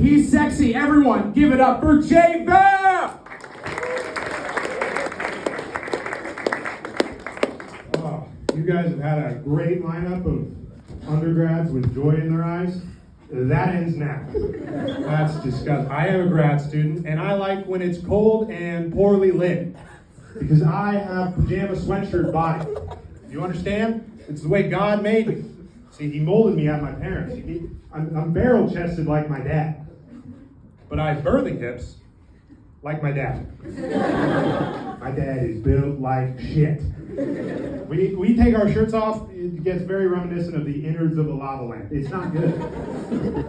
He's sexy. Everyone, give it up for Jay Vamp! Oh, you guys have had a great lineup of undergrads with joy in their eyes. That ends now. That's disgusting. I am a grad student, and I like when it's cold and poorly lit. Because I have pajama sweatshirt body. You understand? It's the way God made me. See, he molded me out of my parents. I'm barrel-chested like my dad. But I have birthing hips like my dad. My dad is built like shit. We take our shirts off, it gets very reminiscent of the innards of a lava lamp. It's not good.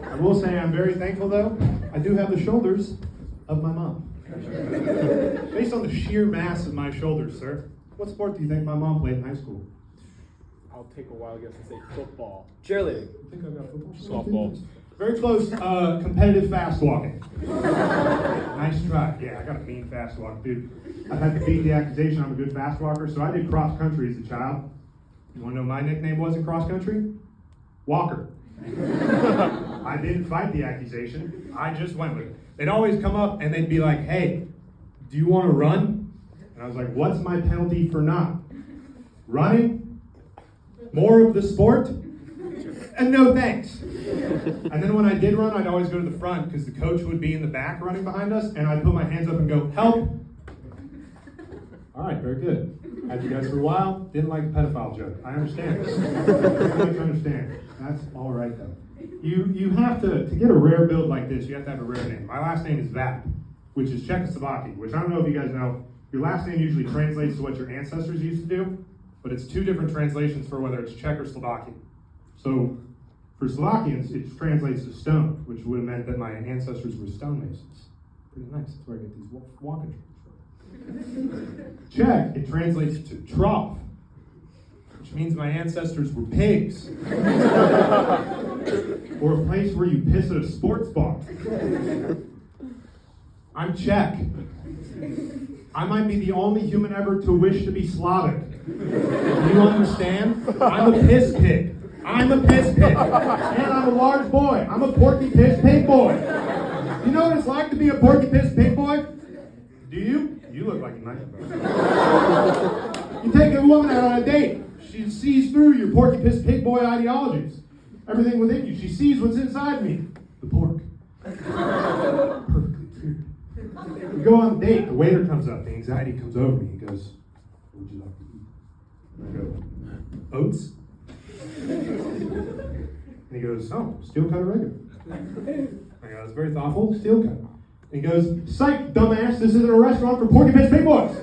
I will say I'm very thankful, though. I do have the shoulders of my mom. Based on the sheer mass of my shoulders, sir, what sport do you think my mom played in high school? I'll take a wild guess and say football. Cheerleading. You think I've got football? Softball. Very close. Competitive fast walking. Nice try. Yeah, I got a mean fast walk, dude. I've had to beat the accusation I'm a good fast walker, so I did cross country as a child. You want to know what my nickname was in cross country? Walker. I didn't fight the accusation. I just went with it. They'd always come up and they'd be like, "Hey, do you want to run?" And I was like, "What's my penalty for not running? More of the sport?" And no thanks. And then when I did run, I'd always go to the front because the coach would be in the back running behind us, and I'd put my hands up and go, "Help!" All right, very good. Had you guys for a while, didn't like the pedophile joke. I understand. I understand. That's all right, though. You have to get a rare build like this, you have to have a rare name. My last name is Vap, which is Czechoslovakian, which I don't know if you guys know. Your last name usually translates to what your ancestors used to do, but it's two different translations for whether it's Czech or Slovakian. So for Slovakians, it translates to stone, which would have meant that my ancestors were stonemasons. Pretty nice. That's where I get these walking from. Czech, it translates to trough, which means my ancestors were pigs. Or a place where you piss at a sports bar. I'm Czech. I might be the only human ever to wish to be Slavic. Do you understand? I'm a piss pig. I'm a piss pig. And I'm a large boy. I'm a porky piss pig boy. You know what it's like to be a porky piss pig boy? Do you? You look like you might. You take a woman out on a date. She sees through your porky piss pig boy ideologies. Everything within you. She sees what's inside me. The pork. Perfectly clear. We go on a date. The waiter comes up. The anxiety comes over me. He goes, "What would you like to eat?" And I go, "Oats." And he goes, "Oh, steel cut or regular?" I go, "That's very thoughtful. Steel cut." And he goes, "Psych, dumbass. This isn't a restaurant for porky piss pig boys."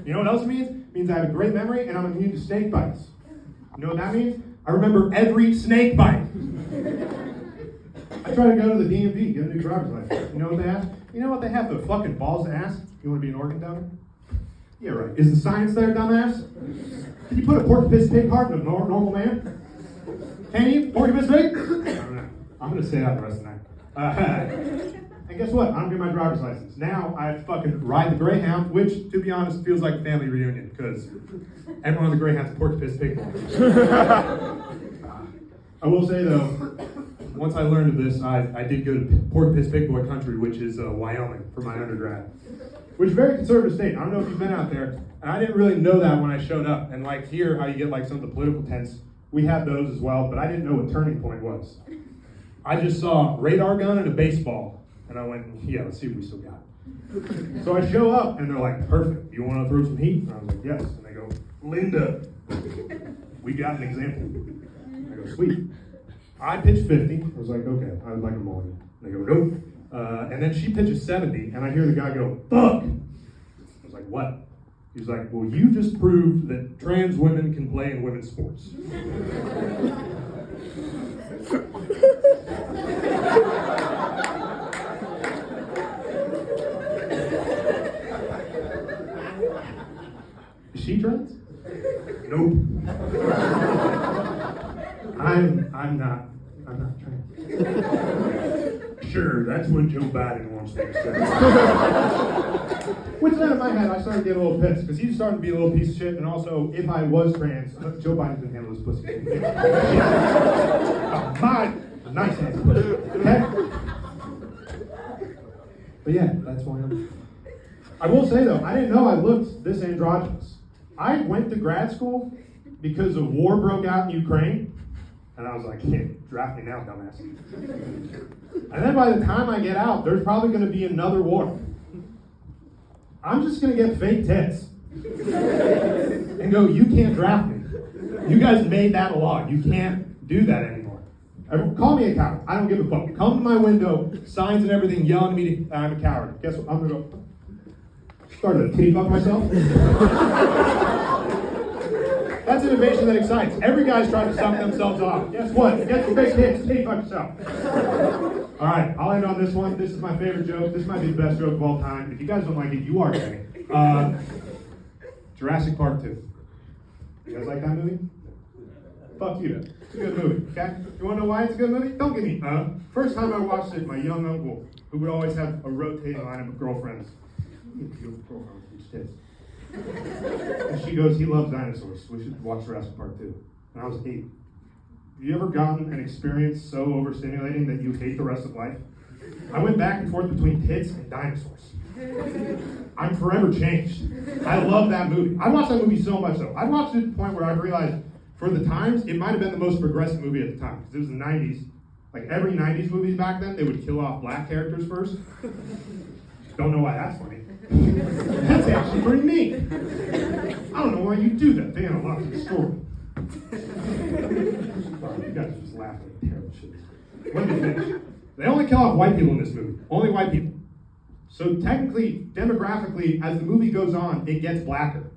You know what else it means? It means I have a great memory and I'm immune to snake bites. You know what that means? I remember every snake bite. I try to go to the DMV, get a new driver's license. You know what they have? You know what they have? The fucking balls to ask. You want to be an organ donor? Yeah, right. Is the science there, dumbass? Can you put a porky piss pig heart in a normal man? Can you? Porky piss pig? I don't know. I'm going to stay out the rest of the night. And guess what? I don't get my driver's license. Now I have to fucking ride the Greyhound, which, to be honest, feels like a family reunion because everyone on the Greyhound's a porky piss pig boy. I will say though, once I learned of this, I did go to porky piss pig boy country, which is Wyoming, for my undergrad. Which is a very conservative state. I don't know if you've been out there. And I didn't really know that when I showed up. And like here, how you get like some of the political tents, we had those as well, but I didn't know what Turning Point was. I just saw a radar gun and a baseball. And I went, "Yeah, let's see what we still got." So I show up and they're like, "Perfect. You want to throw some heat?" And I was like, "Yes." And they go, "Linda, we got an example." I go, "Sweet." I pitched 50. I was like, "Okay, I would like a mulligan." They go, "Nope." And then she pitches 70, and I hear the guy go, "Fuck!" I was like, "What?" He's like, "Well, you just proved that trans women can play in women's sports." Is she trans? Nope. I'm not trans. Sure, that's what Joe Biden wants me to say. Which then in my head, I started to get a little pissed because he's starting to be a little piece of shit. And also, if I was trans, Joe Biden can handle his pussy. My nice ass pussy. Okay? But yeah, that's why I will say though, I didn't know I looked this androgynous. I went to grad school because a war broke out in Ukraine, and I was like, draft me now, dumbass. And then by the time I get out, there's probably going to be another war. I'm just going to get fake tits and go, you can't draft me. You guys made that a law. You can't do that anymore. Call me a coward. I don't give a fuck. Come to my window, signs and everything, yelling at me, I'm a coward. Guess what? I'm going to go start to titty fuck myself. That's innovation that excites. Every guy's trying to suck themselves off. Guess what? Get some fake tits, titty fuck yourself. All right, I'll end on this one. This is my favorite joke. This might be the best joke of all time. If you guys don't like it, you are gay. Jurassic Park 2. You guys like that movie? Fuck you. It's a good movie, okay? You wanna know why it's a good movie? Don't give me, First time I watched it, my young uncle, who would always have a rotating lineup of girlfriends. Beautiful girlfriend with huge tits. And she goes, he loves dinosaurs. We should watch Jurassic Park 2. And I was 8. Have you ever gotten an experience so overstimulating that you hate the rest of life? I went back and forth between tits and dinosaurs. I'm forever changed. I love that movie. I watched that movie so much though. I watched it to the point where I realized for the times, it might have been the most progressive movie at the time. Because it was the 90s. Like every 90s movie back then, they would kill off black characters first. Don't know why that's funny. That's actually pretty neat. I don't know why you do that. They had a lot of the story. Sorry, you guys are just laughing at terrible shit. Let me finish. They only kill off white people in this movie. Only white people. So technically, demographically, as the movie goes on, it gets blacker.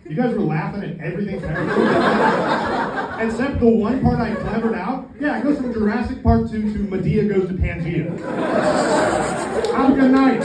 You guys were laughing at everything except the one part I clevered out. Yeah, it goes from Jurassic Park 2 to Medea goes to Pangea. Have a good night.